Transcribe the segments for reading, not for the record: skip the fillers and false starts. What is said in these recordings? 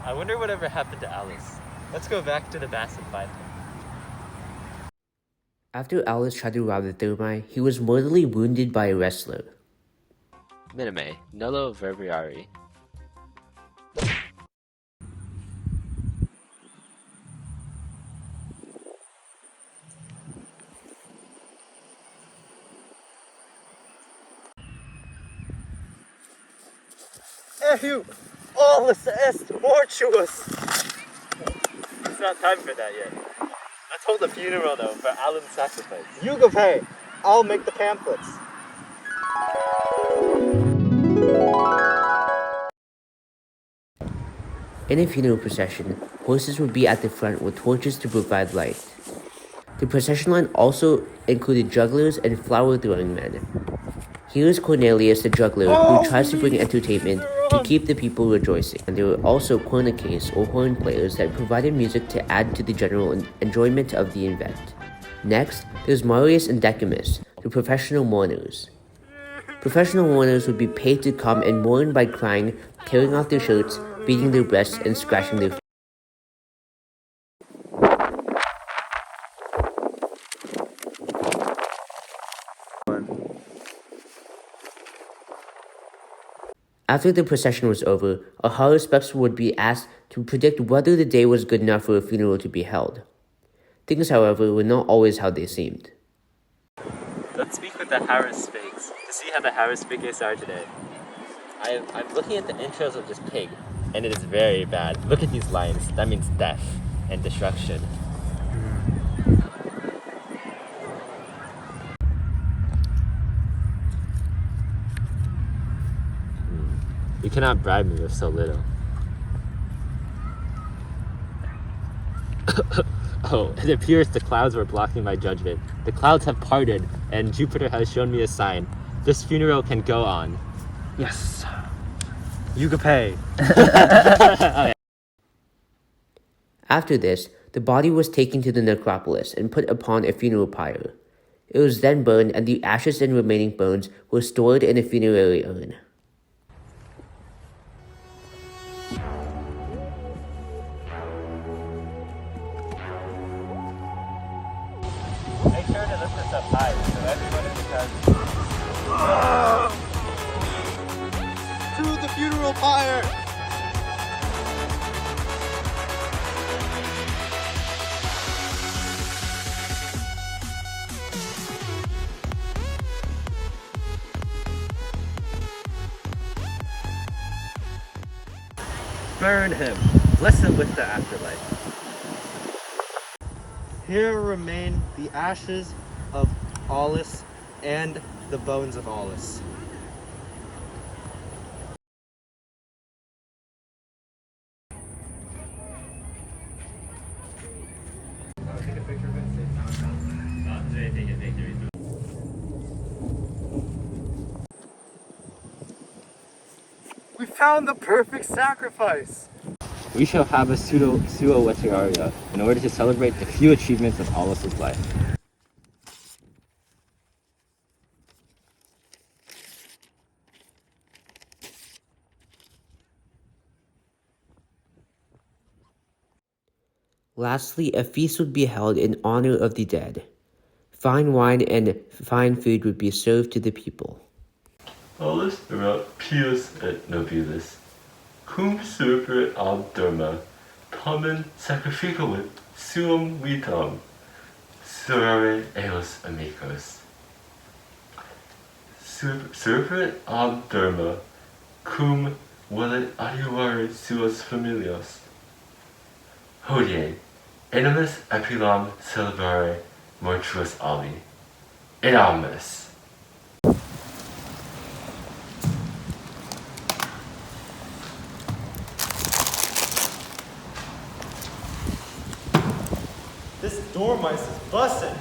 I wonder whatever happened to Alice. Let's go back to the bass and find her. After Alice tried to rob the thermi, he was mortally wounded by a wrestler. Minime, nullo verbiari. Eheu! Alles est mortuus! It's not time for that yet. Let's hold a funeral though for Alan's sacrifice. You go pay! I'll make the pamphlets. In a funeral procession, horses would be at the front with torches to provide light. The procession line also included jugglers and flower-throwing men. Here is Cornelius the juggler, who tries to bring entertainment to keep the people rejoicing. And there were also cornucays or horn players that provided music to add to the general enjoyment of the event. Next, there's Marius and Decumus, the professional mourners. Professional mourners would be paid to come and mourn by crying, tearing off their shirts, beating their breasts, and scratching their faces. After the procession was over, a horoscope would be asked to predict whether the day was good enough for a funeral to be held. Things, however, were not always how they seemed. Let's speak with the Harris-Figs to see how the Harris-Figs are today. I'm looking at the intros of this pig, and it is very bad. Look at these lines. That means death and destruction. You cannot bribe me with so little. Oh, it appears the clouds were blocking my judgment. The clouds have parted, and Jupiter has shown me a sign. This funeral can go on. Yes. You can pay. After this, the body was taken to the necropolis and put upon a funeral pyre. It was then burned, and the ashes and remaining bones were stored in a funerary urn. Make sure to lift this up high so everyone in the crowd. To the funeral pyre! Burn him. Bless him with the afterlife. Here remain the ashes of Aulus and the bones of Aulus. We found the perfect sacrifice! We shall have a pseudo veteraria in order to celebrate the few achievements of Aulus's life. Lastly, a feast would be held in honor of the dead. Fine wine and fine food would be served to the people. Aulus erat pius et nobilis, cum super ad derma, tamen sacrificavit suum vitam, serere eos amicos. Super ad derma, cum velit adiuvare suas familias. Hodie, animus epilam celebrare mortuus ali. Edamus. This dormice is bussin'.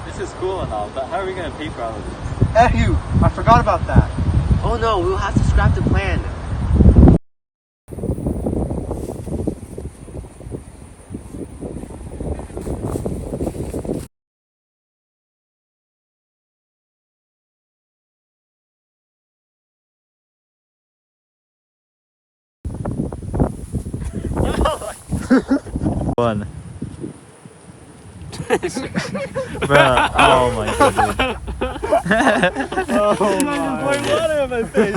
This is cool and all, but how are we going to pay for all of this? Eheu! I forgot about that. Oh no, we will have to scrap the plan. 1. Bruh, oh my god, dude. Oh my. Water on my face.